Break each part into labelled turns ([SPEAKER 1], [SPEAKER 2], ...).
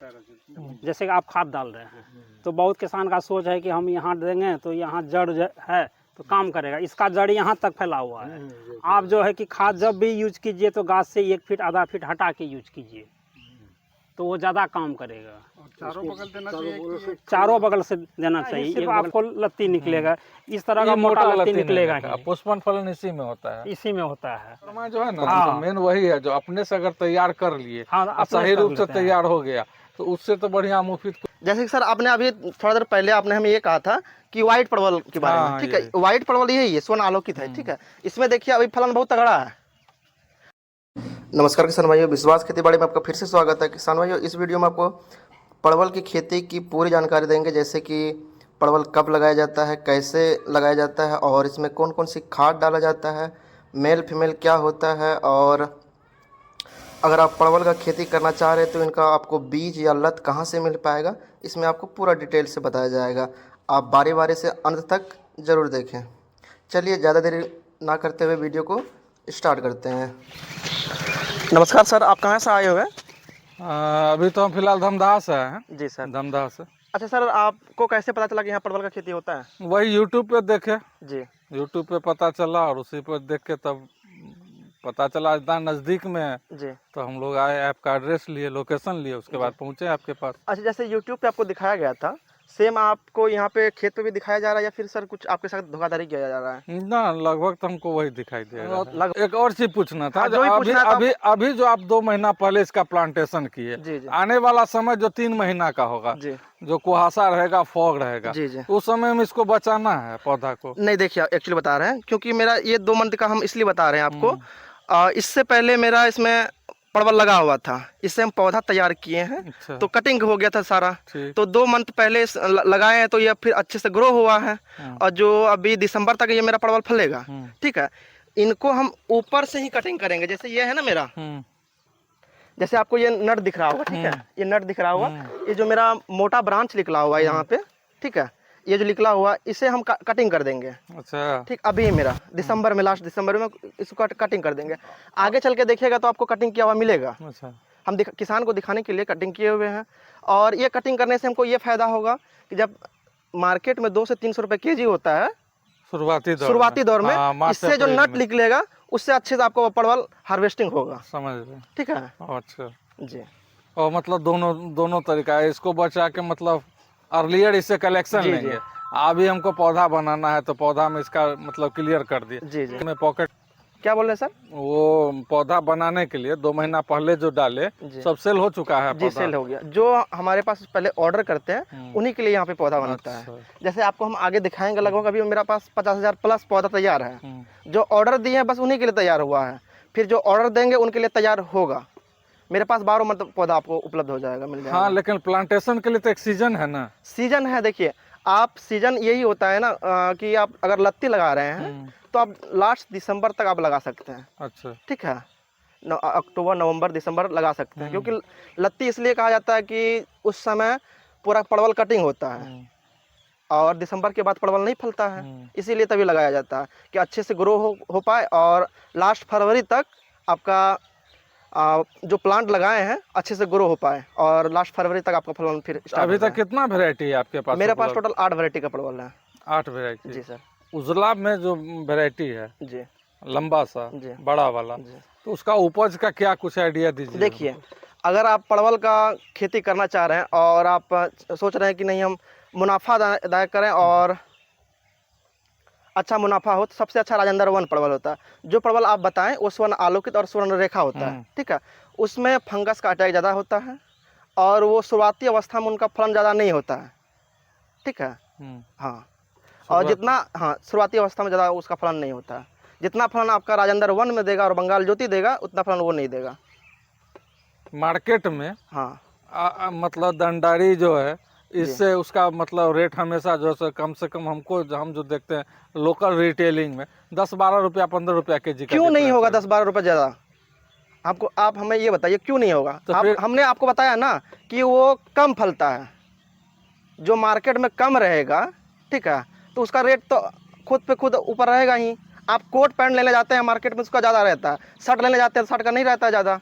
[SPEAKER 1] जैसे कि आप खाद डाल रहे हैं तो बहुत किसान का सोच है कि हम यहाँ देंगे तो यहाँ जड़ है तो काम करेगा, इसका जड़ यहाँ तक फैला हुआ है। आप जो है कि खाद जब भी यूज कीजिए तो गाछ से 1 फीट आधा फीट हटा के यूज कीजिए तो वो ज़्यादा काम करेगा।
[SPEAKER 2] चारों बगल देना चाहिए,
[SPEAKER 1] चारों बगल से देना चाहिए। सिर्फ आपको लत्ती निकलेगा, इस तरह का मोटा लत्ती निकलेगा ही।
[SPEAKER 3] पुष्पन फलन इसी में होता है,
[SPEAKER 1] इसी में होता है।
[SPEAKER 3] जो है ना मेन वही है, जो अपने से अगर तैयार कर लिए, सही रूप से तैयार हो गया तो उससे तो बढ़िया मुफीद।
[SPEAKER 2] जैसे कि सर आपने अभी थोड़ा देर पहले आपने हमें ये कहा था कि व्हाइट परवल के बारे में, ठीक है, व्हाइट परवल यही है, स्वर्ण आलोकित है, ठीक है। इसमें देखिए अभी फलन बहुत तगड़ा है। नमस्कार किसान भाइयों, विश्वास खेती बाड़ी में आपका फिर से स्वागत है। किसान भाइयों, इस वीडियो में आपको परवल की खेती की पूरी जानकारी देंगे, जैसे कि परवल कब लगाया जाता है, कैसे लगाया जाता है और इसमें कौन कौन सी खाद डाला जाता है, मेल फीमेल क्या होता है, और अगर आप परवल का खेती करना चाह रहे हैं तो इनका आपको बीज या लत कहाँ से मिल पाएगा, इसमें आपको पूरा डिटेल से बताया जाएगा। आप बारी बारी से अंत तक ज़रूर देखें। चलिए ज़्यादा देर ना करते हुए वीडियो को स्टार्ट करते हैं। नमस्कार सर, आप कहाँ से आए हुए हैं?
[SPEAKER 3] अभी तो हम फिलहाल धमदाहा से हैं।
[SPEAKER 2] जी सर,
[SPEAKER 3] धमदाहा से।
[SPEAKER 2] अच्छा सर, आपको कैसे पता चला कि यहाँ परवल का खेती होता है?
[SPEAKER 3] वही यूट्यूब पे देखे
[SPEAKER 2] जी,
[SPEAKER 3] यूट्यूब पे पता चला और उसी पर देख के तब पता चला इतना नज़दीक में है
[SPEAKER 2] जी।
[SPEAKER 3] तो हम लोग आए, आपका एड्रेस लिए, लोकेशन लिए, उसके बाद पहुँचे आपके पास।
[SPEAKER 2] अच्छा, जैसे यूट्यूब पे आपको दिखाया गया था, सेम आपको यहाँ पे खेत पे भी दिखाया जा रहा है या फिर सर कुछ आपके साथ धोखाधड़ी किया जा रहा है?
[SPEAKER 3] ना, लगभग तो हमको वही दिखाई दे रहा है।
[SPEAKER 2] लगभग।
[SPEAKER 3] एक और चीज पूछना था,
[SPEAKER 2] हाँ,
[SPEAKER 3] जो
[SPEAKER 2] जो ही
[SPEAKER 3] अभी
[SPEAKER 2] पूछना था।
[SPEAKER 3] अभी अभी जो आप 2 महीना पहले इसका प्लांटेशन किए,
[SPEAKER 2] जी, जी।
[SPEAKER 3] आने वाला समय जो 3 महीना का होगा,
[SPEAKER 2] जी,
[SPEAKER 3] जो कुहासा रहेगा, फॉग रहेगा,
[SPEAKER 2] जी, जी।
[SPEAKER 3] उस समय में इसको बचाना है पौधा को।
[SPEAKER 2] नहीं, देखिए एक्चुअली बता रहे हैं, क्योंकि मेरा ये 2 मंथ का हम इसलिए बता रहे हैं आपको। इससे पहले मेरा इसमें परवल लगा हुआ था, इससे हम पौधा तैयार किए हैं।
[SPEAKER 3] अच्छा।
[SPEAKER 2] तो कटिंग हो गया था सारा,
[SPEAKER 3] ठीक।
[SPEAKER 2] तो 2 मंथ पहले लगाए हैं, तो ये फिर अच्छे से ग्रो हुआ है। और जो अभी दिसंबर तक ये मेरा परवल फलेगा, ठीक है। इनको हम ऊपर से ही कटिंग करेंगे, जैसे ये है ना मेरा, जैसे आपको ये नट दिख रहा होगा, ठीक है, ये नट दिख रहा होगा, ये जो मेरा मोटा ब्रांच निकला हुआ है यहाँ पे, ठीक है, ये जो निकला हुआ इसे हम कटिंग कर देंगे।
[SPEAKER 3] अच्छा।
[SPEAKER 2] ठीक, अभी मेरा दिसंबर में, लास्ट दिसंबर में इसको कटिंग कर देंगे। आगे चल के देखिएगा तो आपको कटिंग किया हुआ मिलेगा।
[SPEAKER 3] अच्छा।
[SPEAKER 2] हम किसान को दिखाने के लिए कटिंग किए हुए हैं। और ये कटिंग करने से हमको ये फायदा होगा कि जब मार्केट में 200 से 300 रुपये केजी होता है शुरुआती दौर में, इससे जो नट निकलेगा उससे अच्छे से आपको परवल हार्वेस्टिंग होगा।
[SPEAKER 3] समझ रहे,
[SPEAKER 2] ठीक है।
[SPEAKER 3] अच्छा
[SPEAKER 2] जी,
[SPEAKER 3] और मतलब दोनों तरीका है, इसको बचा के मतलब अर्लियर इससे कलेक्शन लेंगे। अभी हमको पौधा बनाना है तो पौधा में इसका मतलब क्लियर कर दिए।
[SPEAKER 2] जी, जी।
[SPEAKER 3] में पॉकेट
[SPEAKER 2] क्या बोल रहे हैं सर?
[SPEAKER 3] वो पौधा बनाने के लिए 2 महीना पहले जो डाले सब सेल हो चुका है।
[SPEAKER 2] जी, सेल हो गया। जो हमारे पास पहले ऑर्डर करते हैं उन्हीं के लिए यहाँ पे पौधा बनता है। जैसे आपको हम आगे दिखाएंगे, लगभग अभी मेरा पास 50,000 प्लस पौधा तैयार है। जो ऑर्डर दिए हैं बस उन्हीं के लिए तैयार हुआ है, फिर जो ऑर्डर देंगे उनके लिए तैयार होगा। मेरे पास 12 मतलब पौधा आपको उपलब्ध हो जाएगा, मिल जाएगा।
[SPEAKER 3] हाँ, लेकिन प्लांटेशन के लिए तो एक सीजन है ना।
[SPEAKER 2] सीजन है, देखिए आप, सीजन यही होता है ना कि आप अगर लत्ती लगा रहे हैं तो आप लास्ट दिसंबर तक आप लगा सकते हैं। अच्छा, ठीक है, अक्टूबर नवंबर दिसंबर लगा सकते हैं, क्योंकि लत्ती इसलिए कहा जाता है कि उस समय पूरा परवल कटिंग होता है और दिसंबर के बाद परवल नहीं फलता है, इसीलिए तभी लगाया जाता है कि अच्छे से ग्रो हो पाए और लास्ट फरवरी तक आपका जो प्लांट लगाए हैं अच्छे से ग्रो हो पाए और लास्ट फरवरी तक आपका फलन फिर स्टार्ट।
[SPEAKER 3] अभी तक कितना वैरायटी है आपके पास?
[SPEAKER 2] मेरे पास टोटल 8 वैरायटी का परवल है।
[SPEAKER 3] 8 वैरायटी? जी
[SPEAKER 2] सर।
[SPEAKER 3] उजला में जो वैरायटी है
[SPEAKER 2] जी,
[SPEAKER 3] लंबा सा बड़ा वाला, तो उसका उपज का क्या कुछ आइडिया दीजिए।
[SPEAKER 2] देखिए, अगर आप परवल का खेती करना चाह रहे हैं और आप सोच रहे हैं कि नहीं हम मुनाफादायक करें और अच्छा मुनाफा हो, तो सबसे अच्छा राजेंद्र 1 परवल होता है। जो परवल आप बताएं वो स्वर्ण आलोकित और स्वर्ण रेखा होता है, ठीक है। उसमें फंगस का अटैक ज़्यादा होता है और वो शुरुआती अवस्था में उनका फलन ज़्यादा नहीं होता है, ठीक है। हाँ, और जितना, हाँ, शुरुआती अवस्था में ज़्यादा उसका फलन नहीं होता है। जितना फलन आपका राजेंद्र 1 में देगा और बंगाल ज्योति देगा उतना फलन वो नहीं देगा
[SPEAKER 3] मार्केट में।
[SPEAKER 2] हाँ,
[SPEAKER 3] मतलब दंडारी जो है, इससे उसका मतलब रेट हमेशा जो है कम से कम हमको, हम जो देखते हैं लोकल रिटेलिंग में 10-12 रुपया 15 रुपया केजी।
[SPEAKER 2] क्यों नहीं होगा 10-12 रुपये ज़्यादा? आपको, आप हमें ये बताइए क्यों नहीं होगा? तो हमने आपको बताया ना कि वो कम फलता है, जो मार्केट में कम रहेगा, ठीक है, तो उसका रेट तो खुद पे खुद ऊपर रहेगा ही। आप कोट पैंट लेने जाते हैं मार्केट में उसका ज़्यादा रहता है, शर्ट लेने जाते हैं शर्ट का नहीं रहता है ज़्यादा,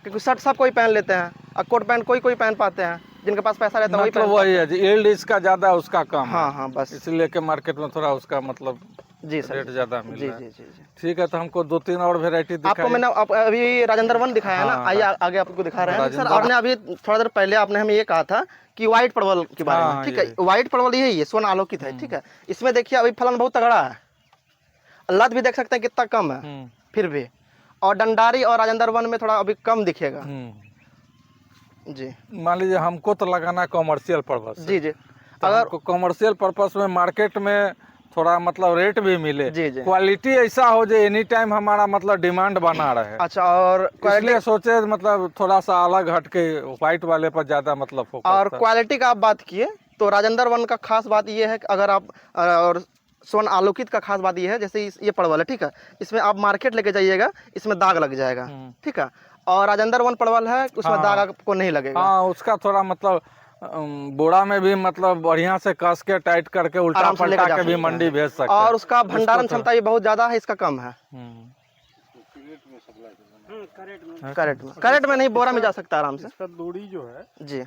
[SPEAKER 2] क्योंकि शर्ट सब कोई पहन लेते हैं और कोट पैंट कोई कोई पहन पाते हैं, जिनके पास पैसा रहता है वही
[SPEAKER 3] मतलब
[SPEAKER 2] पहन
[SPEAKER 3] वही है जी, यील्ड इसका ज्यादा उसका कम है।
[SPEAKER 2] हाँ हाँ बस
[SPEAKER 3] इसलिए के मार्केट में थोड़ा उसका मतलब
[SPEAKER 2] जी सर
[SPEAKER 3] रेट ज्यादा मिल
[SPEAKER 2] जी
[SPEAKER 3] रहा है।
[SPEAKER 2] जी जी जी।
[SPEAKER 3] ठीक है, तो हमको 2-3 और वेरायटी
[SPEAKER 2] आपको
[SPEAKER 3] दिखाइए।
[SPEAKER 2] मैंने अभी राजेंद्र वन दिखाया है ना,
[SPEAKER 3] हाँ,
[SPEAKER 2] आइए आगे आपको दिखा रहे हैं सर।
[SPEAKER 3] राजेंद्र
[SPEAKER 2] आपने अभी थोड़ा देर पहले आपने हमें ये कहा था कि व्हाइट परवल के बारे में,
[SPEAKER 3] हाँ,
[SPEAKER 2] ठीक
[SPEAKER 3] ये।
[SPEAKER 2] है, व्हाइट परवल यही है, स्वर्ण आलोकित है, ठीक है। इसमें देखिए अभी फलन बहुत तगड़ा है, लत भी देख सकते हैं कितना कम है फिर भी, और डंडारी और राजेंद्र वन में थोड़ा अभी कम दिखेगा जी।
[SPEAKER 3] मान लीजिए हमको तो लगाना कॉमर्शियल पर्पज
[SPEAKER 2] जी जी,
[SPEAKER 3] तो
[SPEAKER 2] अगर
[SPEAKER 3] हमको कॉमर्शियल पर्पस में मार्केट में थोड़ा मतलब रेट भी मिले,
[SPEAKER 2] जी जी,
[SPEAKER 3] क्वालिटी ऐसा हो जो एनी टाइम हमारा मतलब डिमांड बना रहे।
[SPEAKER 2] अच्छा, और
[SPEAKER 3] इसलिए सोचे मतलब थोड़ा सा अलग हटके व्हाइट वाले पर ज्यादा मतलब फोकस
[SPEAKER 2] और
[SPEAKER 3] था।
[SPEAKER 2] क्वालिटी का आप बात किए तो राजेंद्र वन का खास बात ये है कि अगर आप और स्वर्ण आलोकित का खास बात ये है, जैसे ये परवल है, ठीक है, इसमें आप मार्केट लेके जाइएगा, इसमें दाग लग जाएगा, ठीक है। और राजेंद्र वन परवल है उसमें
[SPEAKER 3] हाँ,
[SPEAKER 2] दाग आपको नहीं लगेगा।
[SPEAKER 3] हाँ, उसका थोड़ा मतलब बोरा में भी मतलब बढ़िया से कस के टाइट करके उल्टा
[SPEAKER 2] आराम से लेके
[SPEAKER 3] पलटा
[SPEAKER 2] जा
[SPEAKER 3] के भी
[SPEAKER 2] सकते
[SPEAKER 3] मंडी
[SPEAKER 2] हैं।
[SPEAKER 3] भेज सकते
[SPEAKER 2] और
[SPEAKER 3] हैं।
[SPEAKER 2] उसका भंडारण क्षमता भी बहुत ज्यादा है, इसका कम है। कैरेट में नहीं, बोरा में जा सकता है आराम से।
[SPEAKER 4] इसका दूरी जो है
[SPEAKER 2] जी,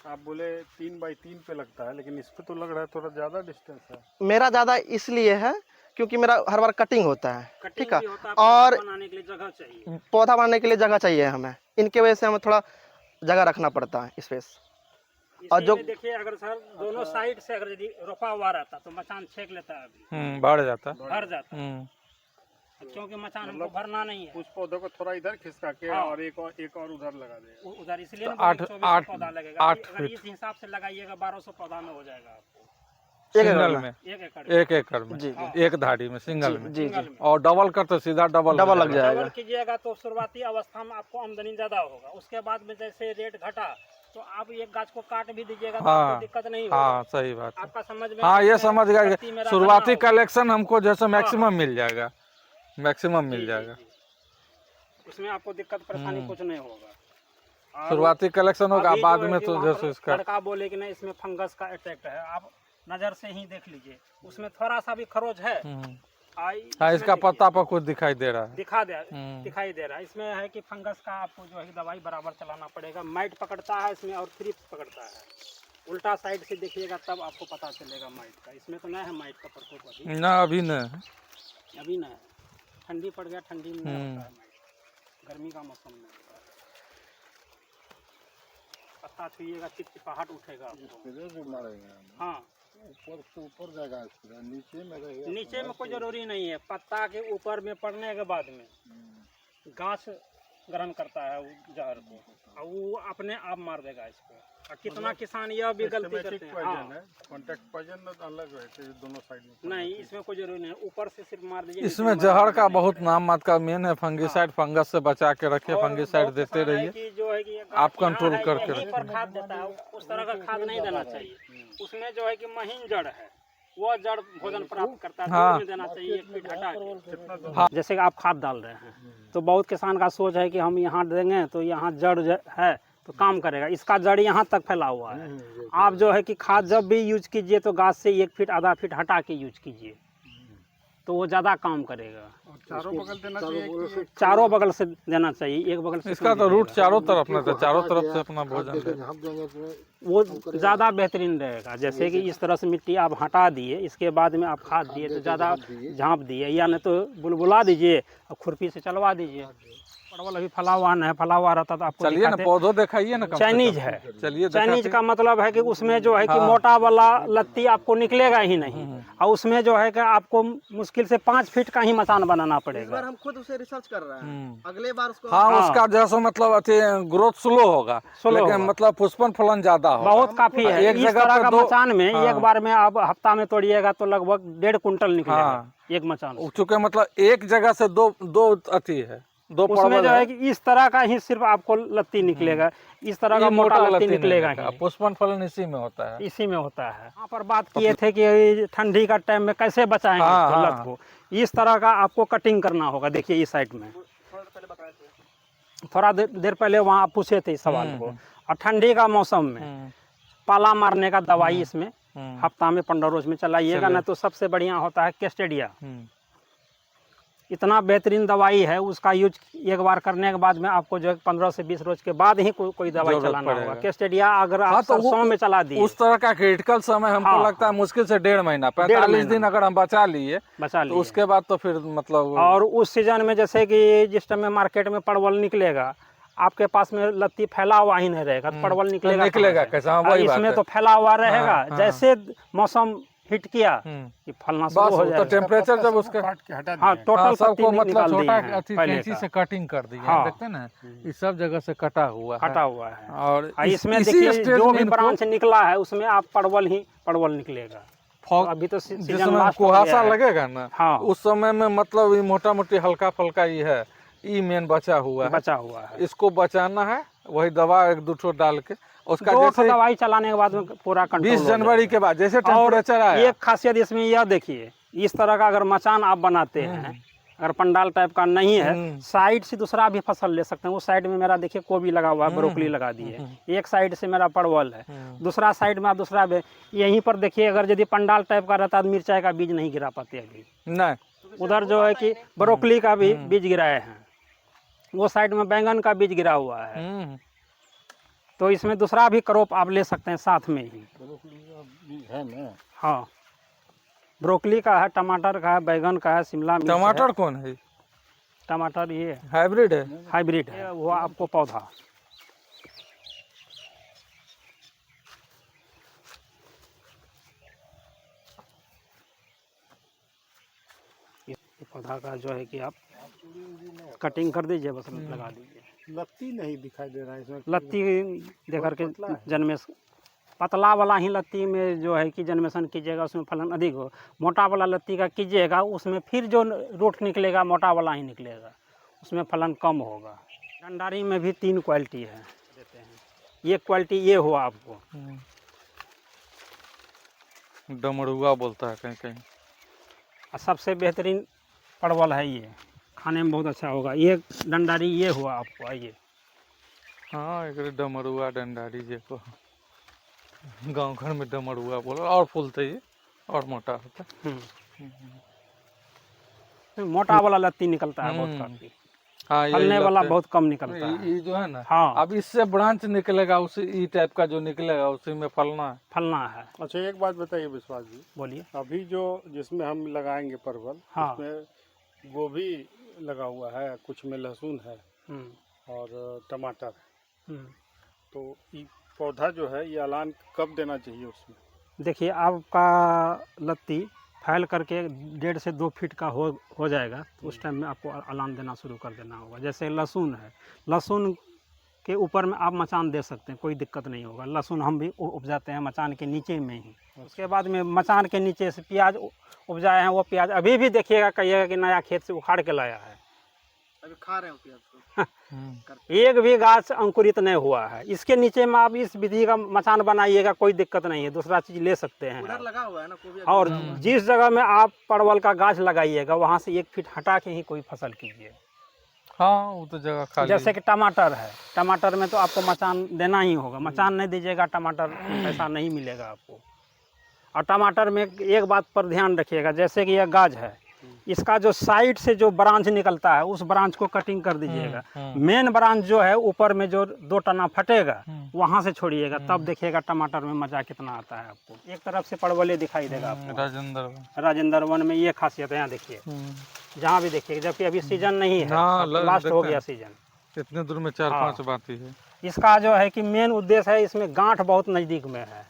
[SPEAKER 4] आप बोले 3x3 पे लगता है, लेकिन इस पे तो लग रहा है थोड़ा ज्यादा डिस्टेंस है।
[SPEAKER 2] मेरा ज्यादा इसलिए है क्योंकि मेरा हर बार कटिंग होता है, ठीक है,
[SPEAKER 1] भी होता है,
[SPEAKER 2] और
[SPEAKER 1] बनाने के लिए जगह चाहिए।
[SPEAKER 2] पौधा बनाने के लिए जगह चाहिए हमें, इनके वजह से हमें थोड़ा जगह रखना पड़ता है स्पेस। और जो
[SPEAKER 1] देखिए अगर सर दोनों साइड से अगर यदि रोपा हुआ रहता तो मचान छेक लेता है, अभी
[SPEAKER 3] बढ़ जाता।
[SPEAKER 1] भर जाता, क्योंकि मचान हमको भरना नहीं है।
[SPEAKER 4] कुछ पौधों को थोड़ा इधर खिसका के
[SPEAKER 1] हाँ।
[SPEAKER 4] और एक और उधर लगा दे।
[SPEAKER 1] उधर इसलिए
[SPEAKER 3] तो
[SPEAKER 1] ना
[SPEAKER 3] 8
[SPEAKER 1] पौधा लगेगा।
[SPEAKER 3] आठ
[SPEAKER 1] अगर इस हिसाब से लगाइएगा 1200 पौधा में हो जाएगा आपको
[SPEAKER 3] सिंगल में,
[SPEAKER 1] 1 एकड़।
[SPEAKER 3] 1 एकड़ में,
[SPEAKER 2] जी,
[SPEAKER 3] एक धाड़ी में, सिंगल में।
[SPEAKER 2] जी जी,
[SPEAKER 3] और डबल कर तो सीधा डबल
[SPEAKER 2] लग जाएगा।
[SPEAKER 1] डबल कीजिएगा तो शुरुआती अवस्था में आपको आमदनी ज्यादा होगा, उसके बाद में जैसे रेट घटा तो आप एक गाछ को काट भी दीजिएगा तो
[SPEAKER 3] हाँ,
[SPEAKER 1] आपको दिक्कत नहीं होगा।
[SPEAKER 3] हाँ, सही बात है।
[SPEAKER 1] आपका समझ में?
[SPEAKER 3] हाँ, ये समझ गया
[SPEAKER 1] पत्ती
[SPEAKER 3] कि
[SPEAKER 1] मेरा
[SPEAKER 3] शुरुआती
[SPEAKER 1] भरना होगा।
[SPEAKER 3] कलेक्शन हमको जैसे मैक्सिमम मिल जाएगा, मैक्सिमम मिल जाएगा।
[SPEAKER 1] उसमें आपको दिक्कत परेशानी कुछ नहीं होगा। और
[SPEAKER 3] शुरुआती कलेक्शन होगा,
[SPEAKER 1] अभी
[SPEAKER 3] बाद
[SPEAKER 1] जो है
[SPEAKER 3] में
[SPEAKER 1] कि
[SPEAKER 3] तो
[SPEAKER 1] वहाँ
[SPEAKER 3] जैसे
[SPEAKER 1] पर
[SPEAKER 3] इसका
[SPEAKER 1] लड़का बोले कि नहीं इसमें फंगस का अटैक है, आप नजर से ही देख लीजिए, उसमें थोड़ा सा भी खरोच है।
[SPEAKER 3] हाँ,
[SPEAKER 1] इसमें
[SPEAKER 3] इसका
[SPEAKER 1] देखिए,
[SPEAKER 3] पत्ता पर कुछ दिखाई दे रहा है।
[SPEAKER 1] दिखाई दे रहा है। इसमें है कि फंगस का आपको जो है दवाई बराबर चलाना पड़ेगा। माइट पकड़ता है इसमें और थ्रिप्स पकड़ता है, उल्टा साइड से देखिएगा तब आपको पता चलेगा माइट का। इसमें तो नहीं है माइट का प्रकोप अभी,
[SPEAKER 3] ना अभी नहीं,
[SPEAKER 1] अभी नहीं। ठंडी पड़ गया, ठंडी में नहीं होता है माइट, गर्मी का मौसम में होता है। पत्ता छुइएगा चिपचिपाहट उठेगा आपको। हाँ,
[SPEAKER 4] ऊपर से ऊपर जाएगा, नीचे में रहेगा।
[SPEAKER 1] नीचे में कोई जरूरी नहीं है, पत्ता के ऊपर में पड़ने के बाद में घास ग्रहण करता है वो जहर को, और वो अपने आप मार देगा इसको। और कितना किसान यह भी गलती करते हैं। हाँ,
[SPEAKER 4] कॉन्टैक्ट पॉइजन अलग रहते हैं दोनों साइड में।
[SPEAKER 1] नहीं, इसमें कोई जरूरी नहीं है, ऊपर से सिर्फ मार दीजिए।
[SPEAKER 3] इसमें जहर का बहुत नाम मत का मेन है फंगिसाइड, फंगस से बचा के रखिए,
[SPEAKER 1] और
[SPEAKER 3] फंगिसाइड
[SPEAKER 1] बहुत
[SPEAKER 3] देते
[SPEAKER 1] किसान है
[SPEAKER 3] रहिए।
[SPEAKER 1] कि जो है कि
[SPEAKER 3] आप कंट्रोल
[SPEAKER 1] यहाँ है,
[SPEAKER 3] करके
[SPEAKER 1] यहीं पर खाद देता है, उस तरह का खाद नहीं देना चाहिए। उसमें जो है कि महीन जड़ है, वो जड़ भोजन प्राप्त करता है,
[SPEAKER 3] हाँ।
[SPEAKER 1] तो उसमें देना चाहिए, एक फीट हटा के। हाँ। जैसे कि आप खाद डाल रहे हैं तो बहुत किसान का सोच है कि हम यहाँ देंगे तो यहाँ जड़ है तो काम करेगा, इसका जड़ यहाँ तक फैला हुआ है। आप जो है कि खाद जब भी यूज कीजिए तो गाछ से 1 फीट आधा फीट हटा के यूज कीजिए, तो वो ज़्यादा काम करेगा।
[SPEAKER 4] चारों बगल देना चाहिए,
[SPEAKER 1] चारों बगल से देना चाहिए, एक बगल से
[SPEAKER 3] इसका तो रूट चारों तरफ ना, तो चारों तरफ से अपना भोजन दे।
[SPEAKER 1] वो ज़्यादा बेहतरीन रहेगा। जैसे कि इस तरह से मिट्टी आप हटा दिए, इसके बाद में आप खाद दिए तो ज़्यादा झाँप दिए, या नहीं तो बुलबुला दीजिए और खुरपी से चलवा दीजिए। परवल अभी फला हुआ नहीं है, फला हुआ रहता तो आपको
[SPEAKER 3] चलिए ना, पौधों दिखाइए ना।
[SPEAKER 1] चाइनीज है।
[SPEAKER 3] चलिए,
[SPEAKER 1] चाइनीज का मतलब है कि उसमें जो है कि मोटा वाला लत्ती आपको निकलेगा ही नहीं, और उसमें जो है कि आपको मुश्किल से 5 फीट का ही मचान बनाना
[SPEAKER 2] इस
[SPEAKER 1] पड़ेगा।
[SPEAKER 2] बार हम खुद उसे रिसर्च कर रहे हैं, अगले बार उसको
[SPEAKER 3] हाँ, उसका जैसा मतलब अति ग्रोथ स्लो होगा, लेकिन मतलब पुष्पन फलन ज्यादा होगा।
[SPEAKER 1] बहुत काफी है।
[SPEAKER 3] एक
[SPEAKER 1] इस
[SPEAKER 3] जगह
[SPEAKER 1] तरह
[SPEAKER 3] पे
[SPEAKER 1] का
[SPEAKER 3] दो-
[SPEAKER 1] मचान में
[SPEAKER 3] हाँ।
[SPEAKER 1] एक बार में आप हफ्ता में तोड़िएगा तो लगभग 1.5 कुंटल निकलेगा।
[SPEAKER 3] हाँ।
[SPEAKER 1] एक मचान से।
[SPEAKER 3] चूंकि मतलब एक जगह से दो अति है, दो
[SPEAKER 1] उसमें
[SPEAKER 3] परवल
[SPEAKER 1] जो है कि इस तरह का ही सिर्फ आपको लत्ती निकलेगा, इस तरह का
[SPEAKER 3] ये
[SPEAKER 1] मोटा लत्ती
[SPEAKER 3] नहीं
[SPEAKER 1] निकलेगा
[SPEAKER 3] निकलेगा।
[SPEAKER 1] ही।
[SPEAKER 3] पुष्पन फलन इसी में होता है।
[SPEAKER 1] इसी में होता है। यहाँ पर बात किए थे कि ठंडी का टाइम में कैसे बचाएंगे
[SPEAKER 3] हाँ,
[SPEAKER 1] इसको,
[SPEAKER 3] हाँ।
[SPEAKER 1] लत को। इस तरह का आपको कटिंग करना होगा। देखिए इस साइड में थोड़ा देर पहले वहाँ आप पूछे थे इस सवाल को। और ठंडी का मौसम में पाला मारने का दवाई इसमें हफ्ता में 15 रोज में चलाइएगा, ना तो सबसे बढ़िया होता है कैस्टेडिया। इतना बेहतरीन दवाई है, उसका यूज एक बार करने के बाद में आपको जो है 15 से 20 रोज के बाद ही कोई दवाई
[SPEAKER 3] जरूरत
[SPEAKER 1] चलाना होगा।
[SPEAKER 3] पड़ेगा।
[SPEAKER 1] केस्टेडिया अगर आप
[SPEAKER 3] हाँ, तो
[SPEAKER 1] सरसों में चला दिए,
[SPEAKER 3] उस तरह का क्रिटिकल समय हमको
[SPEAKER 1] हाँ,
[SPEAKER 3] लगता है मुश्किल से 1.5 महीना, 45
[SPEAKER 1] महीना।
[SPEAKER 3] दिन अगर हम बचा लिए
[SPEAKER 1] बचा
[SPEAKER 3] तो
[SPEAKER 1] लिए।
[SPEAKER 3] उसके बाद तो फिर मतलब
[SPEAKER 1] और उस सीजन में जैसे कि जिस टाइम में मार्केट में परवल निकलेगा, आपके पास में लत्ती फैला हुआ ही नहीं रहेगा, तो परवल निकलेगा
[SPEAKER 3] निकलेगा
[SPEAKER 1] कहाँ से?
[SPEAKER 3] कैसे? हाँ, वही बात
[SPEAKER 1] इसमें
[SPEAKER 3] है।
[SPEAKER 1] तो फैला हुआ रहेगा।
[SPEAKER 3] हाँ।
[SPEAKER 1] जैसे मौसम हिट किया कि फलना शुरू
[SPEAKER 3] बस
[SPEAKER 1] हो
[SPEAKER 3] तो
[SPEAKER 1] जाएगा।
[SPEAKER 3] टेम्परेचर जब उसका
[SPEAKER 4] काट के हटा
[SPEAKER 1] हाँ,
[SPEAKER 4] दिए।
[SPEAKER 1] टोटल
[SPEAKER 3] हाँ,
[SPEAKER 1] पत्ती
[SPEAKER 3] सबको मतलब
[SPEAKER 1] निकाल दिए
[SPEAKER 3] छोटा
[SPEAKER 1] हैं
[SPEAKER 3] अथी
[SPEAKER 1] पहले
[SPEAKER 3] कैंची
[SPEAKER 1] का।
[SPEAKER 3] से कटिंग कर दिए हैं,
[SPEAKER 1] हाँ।
[SPEAKER 3] देखते हैं ना, इस सब जगह से कटा हुआ है।
[SPEAKER 1] हटा हुआ है।
[SPEAKER 3] और
[SPEAKER 1] इसमें
[SPEAKER 3] इसी
[SPEAKER 1] देखिए
[SPEAKER 3] स्टेज
[SPEAKER 1] जो
[SPEAKER 3] में
[SPEAKER 1] भी
[SPEAKER 3] इनको
[SPEAKER 1] ब्रांच निकला है उसमें आप परवल निकलेगा। तो अभी तो सीजन
[SPEAKER 3] जिसमें
[SPEAKER 1] लास्ट हो
[SPEAKER 3] कुहासा
[SPEAKER 1] गया है।
[SPEAKER 3] लगेगा ना,
[SPEAKER 1] हाँ।
[SPEAKER 3] उस समय में मतलब ये मोटा मोटी हल्का फल्का ही है, ये मेन बचा हुआ है।
[SPEAKER 1] बचा हुआ है।
[SPEAKER 3] इसको बचाना है, वही दवा 1-2 ठो डाल के उसका
[SPEAKER 1] 2
[SPEAKER 3] जैसे
[SPEAKER 1] दवाई चलाने के बाद में पूरा कंट्रोल
[SPEAKER 3] 20 जनवरी के बाद जैसे
[SPEAKER 1] और
[SPEAKER 3] टेम्परेचर आया।
[SPEAKER 1] एक खासियत इसमें यह देखिए, इस तरह का अगर मचान आप बनाते हैं, अगर पंडाल टाइप का नहीं है, साइड से दूसरा भी फसल ले सकते हैं। उस साइड में मेरा देखिए गोभी लगा हुआ है, ब्रोकली लगा दी है, एक साइड से मेरा परवल है, दूसरा साइड में दूसरा भी। यहीं पर देखिए अगर यदि पंडाल टाइप का रहता तो मिर्चाई का बीज नहीं गिरा पाते अभी।
[SPEAKER 3] नहीं,
[SPEAKER 1] उधर जो है कि ब्रोकली का भी बीज गिराए हैं, वो साइड में बैंगन का बीज गिरा हुआ है। तो इसमें दूसरा भी क्रॉप आप ले सकते हैं साथ में ही।
[SPEAKER 4] है ना।
[SPEAKER 1] हाँ, ब्रोकली का है, टमाटर का है, बैंगन का है, शिमला मिर्च है।
[SPEAKER 3] टमाटर कौन है?
[SPEAKER 1] टमाटर ये
[SPEAKER 3] हाइब्रिड है।
[SPEAKER 1] हाइब्रिड है, वो आपको पौधा। ये पौधा का जो है कि आप कटिंग कर दीजिए, बस लगा दीजिए।
[SPEAKER 4] लत्ती नहीं दिखाई दे रहा है इसमें।
[SPEAKER 1] लत्ती दे करके जन्मेश पतला वाला ही लत्ती में जो है कि जन्मेशन कीजिएगा, उसमें फलन अधिक हो। मोटा वाला लत्ती का कीजिएगा, उसमें फिर जो रूट निकलेगा मोटा वाला ही निकलेगा, उसमें फलन कम होगा। डंडारी में भी 3 क्वालिटी है देते हैं। ये क्वालिटी ये हुआ आपको,
[SPEAKER 3] डमरुआ बोलता है कहीं कहीं।
[SPEAKER 1] और सबसे बेहतरीन परवल है ये, खाने में बहुत अच्छा होगा। ये डंडारी ये हुआ आपको, आइए।
[SPEAKER 3] हाँ, एक डमरुआ डंडारी जे को गांव घर में डमरुआ बोलो, और फूलते ही और मोटा होता है।
[SPEAKER 1] मोटा वाला लत्ती निकलता है बहुत काफी,
[SPEAKER 3] हाँ, यही
[SPEAKER 1] फलने वाला
[SPEAKER 3] लगता है।
[SPEAKER 1] बहुत कम निकलता है।
[SPEAKER 3] ये जो है ना,
[SPEAKER 1] हाँ।
[SPEAKER 3] अब इससे ब्रांच निकलेगा, उसी ई टाइप का जो निकलेगा उसी में फलना है।
[SPEAKER 1] फलना है।
[SPEAKER 4] अच्छा, एक बात बताइए विश्वास जी,
[SPEAKER 1] बोलिए।
[SPEAKER 4] अभी जो जिसमें हम लगाएंगे परवल,
[SPEAKER 1] हाँ।
[SPEAKER 4] उसमें गोभी लगा हुआ है, कुछ में लहसुन है और टमाटर है। तो ये पौधा जो है ये अलान कब देना चाहिए उसमें?
[SPEAKER 1] देखिए, आपका लत्ती फैल करके 1.5 से 2 फीट का हो जाएगा, तो उस टाइम में आपको अलान देना शुरू कर देना होगा। जैसे लहसुन है, लहसुन के ऊपर में आप मचान दे सकते हैं, कोई दिक्कत नहीं होगा। लहसुन हम भी उपजाते हैं मचान के नीचे में ही। उसके बाद में मचान के नीचे से प्याज उपजाए हैं, वो प्याज अभी भी देखिएगा, कहिएगा कि नया खेत से उखाड़ के लाया है।
[SPEAKER 2] अभी खा रहे हो प्याज को।
[SPEAKER 1] एक भी गाछ अंकुरित नहीं हुआ है। इसके नीचे में आप इस विधि का मचान बनाइएगा, कोई दिक्कत नहीं है, दूसरा चीज ले सकते हैं।
[SPEAKER 2] उधर लगा हुआ है ना कोबी।
[SPEAKER 1] और जिस जगह में आप परवल का गाछ लगाइएगा, वहाँ से 1 फीट हटा के ही कोई फसल कीजिए।
[SPEAKER 3] हाँ, वो तो जगह खाली
[SPEAKER 1] जैसे कि टमाटर है, टमाटर में तो आपको मचान देना ही होगा। मचान नहीं दीजिएगा, टमाटर में पैसा नहीं मिलेगा आपको। और टमाटर में एक बात पर ध्यान रखिएगा, जैसे कि यह गाज है, इसका जो साइड से जो ब्रांच निकलता है, उस ब्रांच को कटिंग कर दीजिएगा। मेन ब्रांच जो है ऊपर में जो 2 तना फटेगा, वहां से छोड़िएगा, तब देखिएगा टमाटर में मजा कितना आता है आपको। एक तरफ से परवले दिखाई देगा आपको। राजेंद्र वन में ये खासियत है, यहाँ देखिए, जहाँ भी देखिए, जबकि अभी सीजन नहीं है, लास्ट हो गया सीजन।
[SPEAKER 3] इतने दूर में 4-5 बाती है।
[SPEAKER 1] इसका जो है कि मेन उद्देश्य है, इसमें गांठ बहुत नजदीक में है,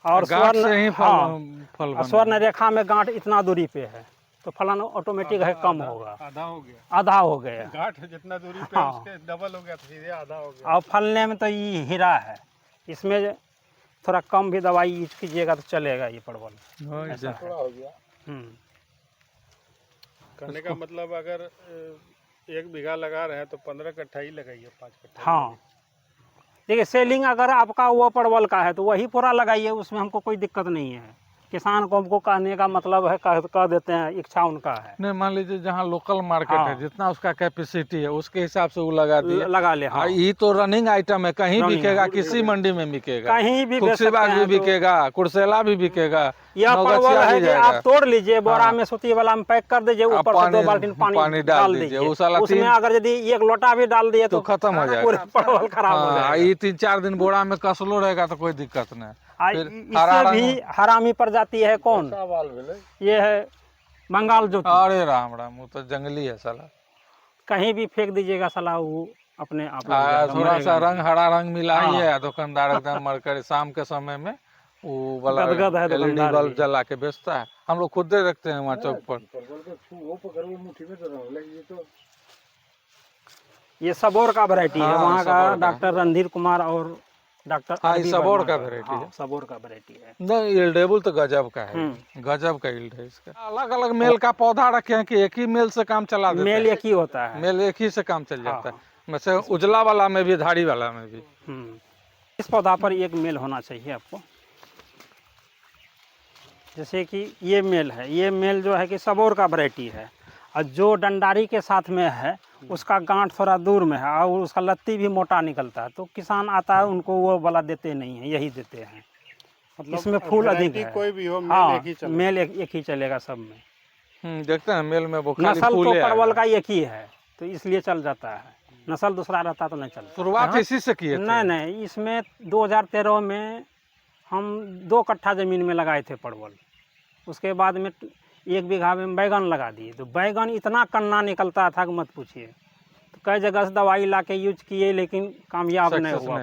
[SPEAKER 1] और
[SPEAKER 3] गांठ से ही फल
[SPEAKER 1] स्वर्ण रेखा में गांठ इतना दूरी पे है, तो फलन ऑटोमेटिक है कम होगा।
[SPEAKER 4] आधा हो गया।
[SPEAKER 1] आधा हो गया।
[SPEAKER 4] गांठ जितना दूरी पे
[SPEAKER 1] हाँ।
[SPEAKER 4] उसके डबल हो गया, तो सीधे आधा हो गया।
[SPEAKER 1] और फलने में तो ये हीरा है, इसमें थोड़ा कम भी दवाई यूज कीजिएगा तो चलेगा ये परवल।
[SPEAKER 4] थोड़ा हो गया। कहने का मतलब अगर 1 बीघा लगा रहे हैं तो 15 कट्ठा ही लगाइए, 5 कट्ठा।
[SPEAKER 1] हाँ, देखिए, सेलिंग अगर आपका वो परवल का है तो वही पूरा लगाइए, उसमें हमको कोई दिक्कत नहीं है। किसान को हमको कहने का मतलब है, कह देते हैं, इच्छा उनका है।
[SPEAKER 3] नहीं, मान लीजिए जहाँ लोकल मार्केट है, जितना उसका कैपेसिटी है उसके हिसाब से वो लगा दिए,
[SPEAKER 1] लगा ले। हाँ,
[SPEAKER 3] ये तो रनिंग आइटम है, कहीं
[SPEAKER 1] Running
[SPEAKER 3] बिकेगा, किसी मंडी में बिकेगा,
[SPEAKER 1] कहीं भी बेच सकते
[SPEAKER 3] खुर्शीबाग भी
[SPEAKER 1] हैं। तो
[SPEAKER 3] बिकेगा, कुर्सेला भी बिकेगा,
[SPEAKER 1] यह परवल
[SPEAKER 3] नौगछिया
[SPEAKER 1] है
[SPEAKER 3] भी
[SPEAKER 1] कि
[SPEAKER 3] जाएगा।
[SPEAKER 1] आप तोड़ लीजिए, बोरा में सूती वाला में पैक कर दीजिए, ऊपर से 2 बाल्टी पानी डाल दीजिए,
[SPEAKER 3] वो साला
[SPEAKER 1] उसमें अगर यदि 1 लोटा भी डाल दिए
[SPEAKER 3] तो खत्म हो जाएगा,
[SPEAKER 1] पूरा परवल खराब हो जाएगा।
[SPEAKER 3] ये 3-4 दिन बोरा में कसलो रहेगा तो कोई दिक्कत नहीं। फिर
[SPEAKER 1] इससे भी हरामी प्रजाति है कौन, ये है बंगाल ज्योति।
[SPEAKER 3] अरे राम राम, वो तो जंगली है साला,
[SPEAKER 1] कहीं भी फेंक दीजिएगा साला, वो अपने आप लग जाएगा,
[SPEAKER 3] थोड़ा
[SPEAKER 1] मरेगा
[SPEAKER 3] सा
[SPEAKER 1] नहीं।
[SPEAKER 3] रंग हरा रंग मिलाई है, दुकानदार एकदम मरकर शाम के समय में वो वाला
[SPEAKER 1] गदगद है
[SPEAKER 3] LED
[SPEAKER 1] दुकानदार
[SPEAKER 3] बल्ब
[SPEAKER 1] भी।
[SPEAKER 3] जला के बेचता है, हम लोग खुद दे रखते हैं वहाँ चौक पर।
[SPEAKER 1] ये सबौर का वैरायटी है,
[SPEAKER 3] हाँ,
[SPEAKER 1] वहाँ का
[SPEAKER 3] सबौर का।
[SPEAKER 1] डॉक्टर रणधीर कुमार और डॉक्टर
[SPEAKER 3] हाँ, ये
[SPEAKER 1] अरबी
[SPEAKER 3] सबौर
[SPEAKER 1] वर्मा
[SPEAKER 3] का variety है।
[SPEAKER 1] सबौर का वैरायटी है।
[SPEAKER 3] नहीं, यील्डेबल तो गजब का है, गजब का यील्ड है इसका। अलग अलग मेल का पौधा रखे हैं कि एक ही मेल से काम चला देते
[SPEAKER 1] मेल
[SPEAKER 3] हैं?
[SPEAKER 1] एक ही होता है।
[SPEAKER 3] मेल एक ही से काम चल जाता है, वैसे उजला वाला में भी, धाड़ी वाला में भी।
[SPEAKER 1] इस पौधा पर एक मेल होना चाहिए आपको। जैसे कि ये मेल है, ये मेल जो है कि सबौर का वैरायटी है, और जो डंडारी के साथ में है उसका गांठ थोड़ा दूर में है और उसका लत्ती भी मोटा निकलता है, तो किसान आता है उनको वो वाला देते नहीं है, यही देते हैं।
[SPEAKER 4] मतलब
[SPEAKER 1] इसमें फूल अधिक है।
[SPEAKER 4] कोई भी हो, मेल
[SPEAKER 1] हाँ,
[SPEAKER 4] एक ही चलेगा।
[SPEAKER 1] मेल एक ही चलेगा सब में।
[SPEAKER 3] देखते हैं मेल में वो खाली
[SPEAKER 1] नस्ल तो
[SPEAKER 3] फूले
[SPEAKER 1] परवल
[SPEAKER 3] आएगा।
[SPEAKER 1] का एक ही है, तो इसलिए चल जाता है। नस्ल दूसरा रहता तो नहीं चलता।
[SPEAKER 3] शुरुआत इसी से किए थे?
[SPEAKER 1] नहीं, इसमें 2013 में हम 2 कट्ठा ज़मीन में लगाए थे परवल। उसके बाद में 1 बीघा में बैगन लगा दिए, तो बैगन इतना कन्ना निकलता था कि मत पूछिए। तो कई जगह से दवाई ला के यूज किए, लेकिन कामयाब नहीं हुआ।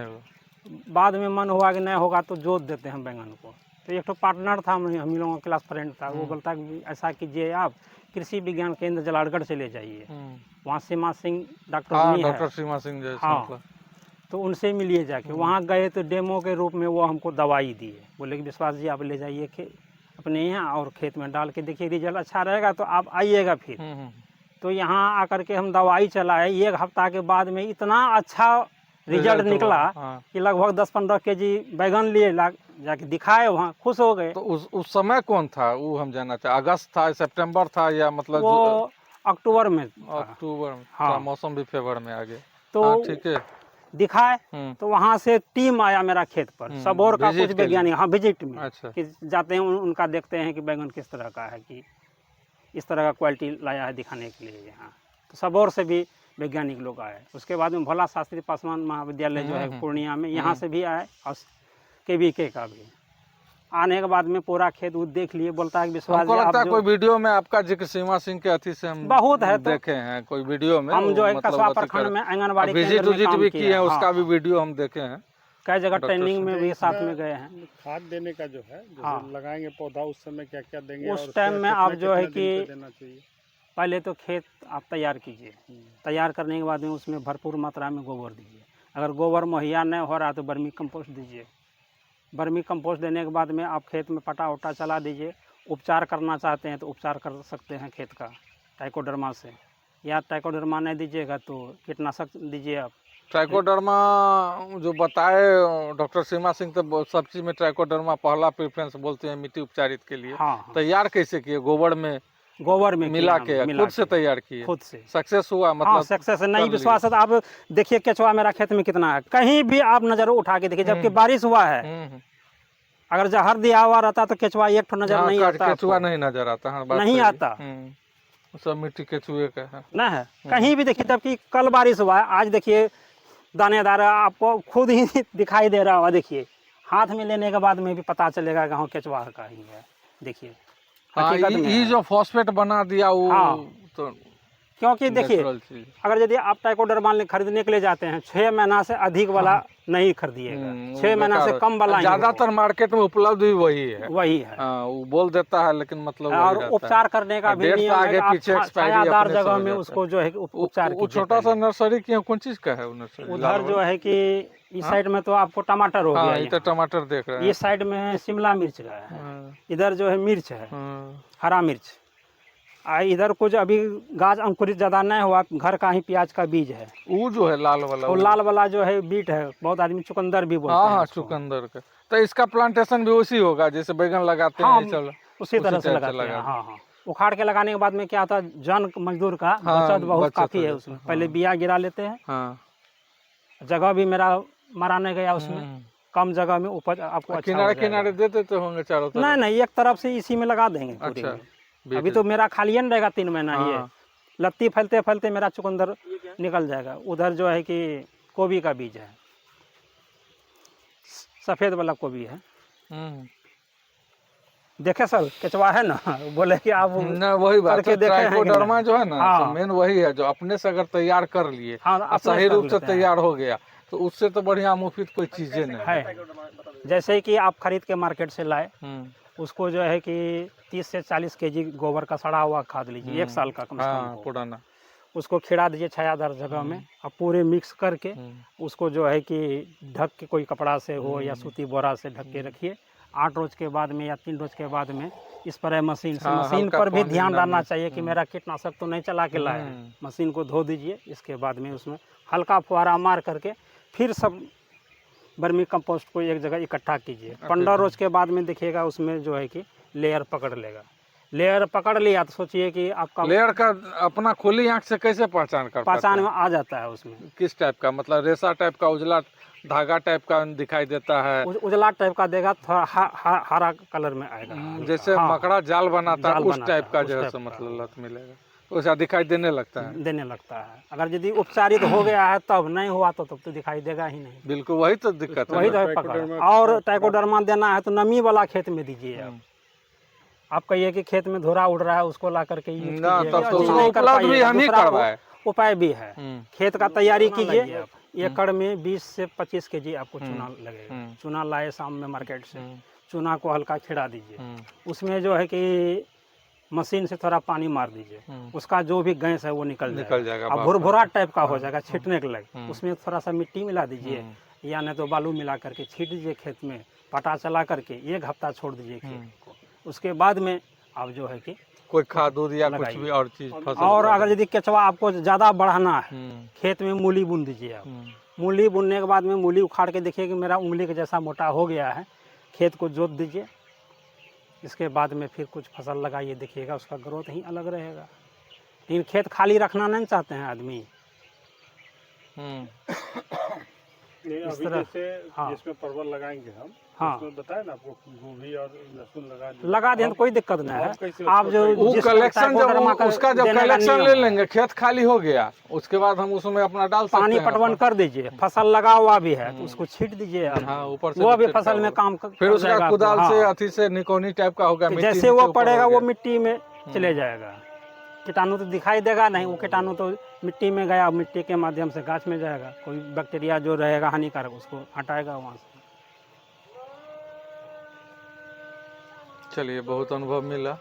[SPEAKER 1] बाद में मन हुआ कि नहीं होगा तो जोत देते हैं बैगन को। तो एक तो पार्टनर था, हम लोगों का क्लास फ्रेंड था, वो बोलता कि ऐसा कीजिए, आप कृषि विज्ञान केंद्र जलालगढ़ चले जाइए, वहाँ सीमा सिंह डॉक्टर नहीं है।
[SPEAKER 3] डॉक्टर सीमा सिंह जैसे,
[SPEAKER 1] हाँ, तो उनसे मिलिए जाके। वहाँ गए तो डेमो के रूप में वो हमको दवाई दिए, बोले कि विश्वास जी आप ले जाइए अपने यहाँ और खेत में डाल के देखिए, रिजल्ट अच्छा रहेगा तो आप आइएगा फिर। तो यहाँ आकर के हम दवाई चलाए, 1 हफ्ता के बाद में इतना अच्छा रिजल्ट निकला कि लगभग 10-15 केजी बैगन लिए जाके दिखाए, वहाँ खुश हो गए।
[SPEAKER 3] तो उस समय कौन था वो हम जानना चाहते, अगस्त था, सितंबर था, या मतलब
[SPEAKER 1] वो अक्टूबर में
[SPEAKER 3] अक्टूबर में?
[SPEAKER 1] हाँ,
[SPEAKER 3] मौसम भी फेवर में आ गया,
[SPEAKER 1] तो
[SPEAKER 3] ठीक है।
[SPEAKER 1] दिखाए, तो वहाँ से टीम आया मेरा खेत पर, सबौर का कुछ वैज्ञानिक, हाँ, विजिट में।
[SPEAKER 3] अच्छा।
[SPEAKER 1] कि जाते हैं उनका देखते हैं कि बैगन किस तरह का है, कि इस तरह का क्वालिटी लाया है दिखाने के लिए यहाँ। तो सबौर से भी वैज्ञानिक लोग आए। उसके बाद में भोला शास्त्री पासवान महाविद्यालय जो है पूर्णिया में, यहाँ से भी आए, और KVK का भी। आने के बाद में पूरा खेत देख लिए, बोलता है कि विश्वास जी आप
[SPEAKER 3] कोई वीडियो में आपका जिक्र सीमा सिंह के अथी से हम
[SPEAKER 1] बहुत है, तो
[SPEAKER 3] देखे हैं कोई वीडियो में।
[SPEAKER 1] हम जो है कस्बा प्रखंड में आंगनबाड़ी
[SPEAKER 3] विजिट भी किए हैं, उसका भी वीडियो हम देखे हैं।
[SPEAKER 1] कई जगह ट्रेनिंग में भी साथ में गए हैं।
[SPEAKER 4] खाद देने का जो है, जैसे लगाएंगे पौधा उस समय क्या क्या देंगे,
[SPEAKER 1] उस टाइम में आप जो है कि पहले तो खेत आप तैयार कीजिए, तैयार करने के बाद में उसमें भरपूर मात्रा में गोबर दीजिए। अगर गोबर मुहैया नहीं हो रहा तो वर्मी कंपोस्ट दीजिए। वर्मी कंपोस्ट देने के बाद में आप खेत में पटा उटा चला दीजिए। उपचार करना चाहते हैं तो उपचार कर सकते हैं खेत का ट्राइकोडर्मा से, या ट्राइकोडर्मा नहीं दीजिएगा तो कीटनाशक दीजिए आप।
[SPEAKER 3] ट्राइकोडर्मा जो बताए डॉक्टर सीमा सिंह, तो सब चीज में ट्राइकोडर्मा पहला प्रेफरेंस बोलते हैं मिट्टी उपचारित के लिए।
[SPEAKER 1] हाँ,
[SPEAKER 3] तैयार कैसे किए? गोबर में मिला के खुद से तैयार किए?
[SPEAKER 1] खुद से
[SPEAKER 3] सक्सेस हुआ? मतलब
[SPEAKER 1] हाँ, सक्सेस नहीं विश्वास है तो आप देखिए केचुआ मेरा खेत में कितना है, कहीं भी आप नजर उठा के देखिए, जबकि बारिश हुआ है। अगर जहर दिया हुआ रहता तो केचुआ एक ठो नजर नहीं आता,
[SPEAKER 3] केचुआ नहीं नजर आता। हाँ,
[SPEAKER 1] नहीं आता,
[SPEAKER 3] सब मिट्टी केचुए का है
[SPEAKER 1] ना है कहीं भी देखिए। जबकि कल बारिश हुआ है, आज देखिए दानेदार आपको खुद ही दिखाई दे रहा होगा। देखिए हाथ में लेने के बाद में भी पता चलेगा कि हाँ केचुआ का ही है। देखिए
[SPEAKER 3] ये जो फॉस्फेट बना दिया वो, तो
[SPEAKER 1] क्योंकि देखिए अगर यदि आप ट्राइकोडर्मा खरीदने के लिए जाते हैं 6 महीना से अधिक वाला नहीं खरीदिएगा, 6 महीना से कम वाला।
[SPEAKER 3] ज्यादातर मार्केट में उपलब्ध भी वही है। वो बोल देता है, लेकिन मतलब
[SPEAKER 1] और उपचार करने का भी नियम
[SPEAKER 3] आगे पीछे
[SPEAKER 1] छायादार जगह में उसको जो है उपचार कीजिए।
[SPEAKER 3] छोटा सा नर्सरी की कौन चीज का है नर्सरी?
[SPEAKER 1] उधर जो है कि इस साइड में तो आपको टमाटर हो गया,
[SPEAKER 3] तो टमाटर देख रहे हैं।
[SPEAKER 1] इस साइड में शिमला मिर्च का है, इधर जो है मिर्च है, हरा मिर्च, इधर कुछ अभी गाछ अंकुरित ज़्यादा नहीं हुआ, घर का ही प्याज का बीज है।
[SPEAKER 3] वो जो है लाल वाला,
[SPEAKER 1] और लाल वाला जो है बीट है, बहुत आदमी चुकंदर भी बोलते
[SPEAKER 3] हाँ
[SPEAKER 1] हैं
[SPEAKER 3] हाँ
[SPEAKER 1] उसको।
[SPEAKER 3] चुकंदर का। तो इसका प्लांटेशन भी उसी होगा जैसे बैगन लगाते
[SPEAKER 1] हाँ,
[SPEAKER 3] हैं, चलो
[SPEAKER 1] उसी तरह से
[SPEAKER 3] टाइप
[SPEAKER 1] लगाते हैं।
[SPEAKER 3] लगा दें।
[SPEAKER 1] हाँ हाँ, उखाड़ के लगाने के बाद में क्या होता है, जन मजदूर का
[SPEAKER 3] हाँ,
[SPEAKER 1] बचत बहुत
[SPEAKER 3] बचत
[SPEAKER 1] काफ़ी
[SPEAKER 3] हो
[SPEAKER 1] है
[SPEAKER 3] जाता
[SPEAKER 1] उसमें।
[SPEAKER 3] है,
[SPEAKER 1] पहले
[SPEAKER 3] हाँ।
[SPEAKER 1] बिया गिरा लेते हैं,
[SPEAKER 3] हाँ
[SPEAKER 1] जगह भी मेरा मरा नहीं गया उसमें, कम जगह में उपज आपको अच्छा हो
[SPEAKER 3] किनारे
[SPEAKER 1] जाएगा।
[SPEAKER 3] किनारे दे देते होंगे चारों तरफ।
[SPEAKER 1] नहीं नहीं, एक तरफ से इसी में लगा देंगे पूरी
[SPEAKER 3] अच्छा,
[SPEAKER 1] में। अभी तो मेरा खाली नहीं रहेगा 3 महीना ही है,
[SPEAKER 3] हाँ।
[SPEAKER 1] लत्ती फैलते फैलते मेरा चुकंदर निकल जाएगा। उधर जो है कि गोभी का बीज है, सफ़ेद वाला गोभी है। देखे सर केचवा है ना, बोले कि आप
[SPEAKER 3] ना वही बात
[SPEAKER 1] करके
[SPEAKER 3] है,
[SPEAKER 1] देखे हैं कि
[SPEAKER 3] ट्राइकोडर्मा
[SPEAKER 1] नहीं?
[SPEAKER 3] जो है ना,
[SPEAKER 1] हाँ।
[SPEAKER 3] मेन वही है जो अपने से अगर तैयार कर लिए
[SPEAKER 1] हाँ,
[SPEAKER 3] और
[SPEAKER 1] अपने
[SPEAKER 3] सही
[SPEAKER 1] कर
[SPEAKER 3] रूप से
[SPEAKER 1] लेते हैं।
[SPEAKER 3] तैयार हो गया तो उससे तो बढ़िया मुफीद कोई चीजें नहीं
[SPEAKER 1] है। जैसे कि आप खरीद के मार्केट से लाए, उसको जो है कि 30 से 40 केजी गोबर का सड़ा हुआ खाद लीजिए, 1 साल का कम से
[SPEAKER 3] हाँ
[SPEAKER 1] कम।
[SPEAKER 3] पुराना।
[SPEAKER 1] उसको खिला दीजिए छायादार जगह में, अब पूरे मिक्स करके उसको जो है कि ढक के, कोई कपड़ा से हो या सूती बोरा से ढक के रखिए। 8 रोज के बाद में या 3 रोज के बाद में स्प्रे मशीन से,
[SPEAKER 3] हाँ,
[SPEAKER 1] मशीन
[SPEAKER 3] हल्का
[SPEAKER 1] पर भी
[SPEAKER 3] पानी
[SPEAKER 1] ध्यान डालना
[SPEAKER 3] डालना।
[SPEAKER 1] चाहिए कि मेरा कीटनाशक तो नहीं चला के लाया है। मशीन को धो दीजिए, इसके बाद में उसमें हल्का फुहारा मार करके फिर सब वर्मी कंपोस्ट को एक जगह इकट्ठा कीजिए। 15 रोज के बाद में देखिएगा उसमें जो है कि लेयर पकड़ लेगा। लेयर पकड़ लिया तो सोचिए कि आपका
[SPEAKER 3] लेयर का अपना खुली आंख से कैसे पहचान कर
[SPEAKER 1] पहचान
[SPEAKER 3] पाते
[SPEAKER 1] में आ जाता है उसमें।
[SPEAKER 3] हैं? किस टाइप का, मतलब रेशा टाइप का, उजला धागा टाइप का दिखाई देता है?
[SPEAKER 1] उजला टाइप का देगा, थोड़ा हरा कलर में आएगा।
[SPEAKER 3] जैसे
[SPEAKER 1] हाँ,
[SPEAKER 3] मकड़ा जाल बनाता है
[SPEAKER 1] जाल
[SPEAKER 3] उस
[SPEAKER 1] बनाता
[SPEAKER 3] टाइप
[SPEAKER 1] है,
[SPEAKER 3] का
[SPEAKER 1] उस
[SPEAKER 3] जो है
[SPEAKER 1] टाइप
[SPEAKER 3] सो
[SPEAKER 1] का।
[SPEAKER 3] मतलब लत मिलेगा, वैसा दिखाई देने लगता है।
[SPEAKER 1] देने लगता है। अगर यदि उपचारित हो गया है तब, नहीं हुआ तो तब तो दिखाई देगा ही नहीं।
[SPEAKER 3] बिल्कुल वही तो दिक्कत है
[SPEAKER 1] वही
[SPEAKER 3] ना।
[SPEAKER 1] तो है पकड़। और ट्राइकोडर्मा देना है तो नमी वाला खेत में दीजिए। आप कहिए कि खेत में धुरा उड़ रहा है, उसको ला करके यूज
[SPEAKER 3] ना,
[SPEAKER 1] कीजिएगा,
[SPEAKER 3] तब तो
[SPEAKER 1] यूज
[SPEAKER 3] उसको
[SPEAKER 1] नहीं कर
[SPEAKER 3] उपलब्ध भी
[SPEAKER 1] पाइएगा।
[SPEAKER 3] हम ही
[SPEAKER 1] दूसरा
[SPEAKER 3] करवाए।
[SPEAKER 1] उपाय भी है, खेत का तैयारी कीजिए आप। एकड़ में 20 से 25 केजी आपको चूना लगेगा। चूना लाए शाम में मार्केट से, चूना को हल्का खिला दीजिए, उसमें जो है कि मशीन से थोड़ा पानी मार दीजिए, उसका जो भी गैस है वो निकल जाएगा। अब भुरभुरा टाइप का हो जाएगा छिटने के लगे। उसमें थोड़ा सा मिट्टी मिला दीजिए या नहीं तो बालू मिला करके छीट दीजिए खेत में, पटा चला करके 1 हफ्ता छोड़ दीजिए खेत को। उसके बाद में आप जो है कि
[SPEAKER 3] कोई खाद दूध या कुछ भी और चीज फसल।
[SPEAKER 1] और अगर यदि केचवा आपको ज़्यादा बढ़ाना है, खेत में मूली बुन दीजिए आप। मूली बुनने के बाद में मूली उखाड़ के देखिए कि मेरा उंगली के जैसा मोटा हो गया है, खेत को जोत दीजिए। इसके बाद में फिर कुछ फसल लगाइए, देखिएगा उसका ग्रोथ ही अलग रहेगा। लेकिन खेत खाली रखना नहीं चाहते हैं आदमी।
[SPEAKER 4] अभी
[SPEAKER 1] तरह-
[SPEAKER 4] जैसे
[SPEAKER 1] हाँ।
[SPEAKER 4] जिसमें परवल लगाएंगे हम,
[SPEAKER 1] हाँ।
[SPEAKER 4] उसमें बताए ना आपको गोभी और लहसुन
[SPEAKER 1] लगा दें तो कोई दिक्कत नहीं
[SPEAKER 4] और
[SPEAKER 1] है।
[SPEAKER 4] कैसे
[SPEAKER 1] आप जो
[SPEAKER 3] वो
[SPEAKER 1] जिस
[SPEAKER 3] कलेक्शन
[SPEAKER 1] ट्राइकोडर्मा का
[SPEAKER 3] उसका जब
[SPEAKER 1] देने का
[SPEAKER 3] कलेक्शन
[SPEAKER 1] नियम
[SPEAKER 3] ले
[SPEAKER 1] है,
[SPEAKER 3] लेंगे, खेत खाली हो गया, उसके बाद हम उसमें अपना डाल सकते
[SPEAKER 1] पानी
[SPEAKER 3] हैं
[SPEAKER 1] पटवन कर दीजिए। फसल लगा हुआ भी है तो उसको छीट दीजिए आप।
[SPEAKER 3] हाँ, ऊपर से
[SPEAKER 1] वो भी
[SPEAKER 3] छिड़का
[SPEAKER 1] फसल में
[SPEAKER 3] होगा।
[SPEAKER 1] काम कर
[SPEAKER 3] फिर उसका
[SPEAKER 1] जाएगा आपको।
[SPEAKER 3] कुदाल
[SPEAKER 1] हाँ।
[SPEAKER 3] से अथी से निकोनी टाइप का होगा,
[SPEAKER 1] तो
[SPEAKER 3] मिट्टी
[SPEAKER 1] जैसे
[SPEAKER 3] नीचे
[SPEAKER 1] वो
[SPEAKER 3] ऊपर
[SPEAKER 1] पड़ेगा
[SPEAKER 3] हो
[SPEAKER 1] वो
[SPEAKER 3] गया।
[SPEAKER 1] मिट्टी में चले जाएगा। कीटाणु तो दिखाई देगा नहीं, वो कीटाणु तो मिट्टी में गया, मिट्टी के माध्यम से गाछ में जाएगा। कोई बैक्टीरिया जो रहेगा हानिकारक उसको हटाएगा वहाँ से।
[SPEAKER 3] चलिए, बहुत अनुभव मिला।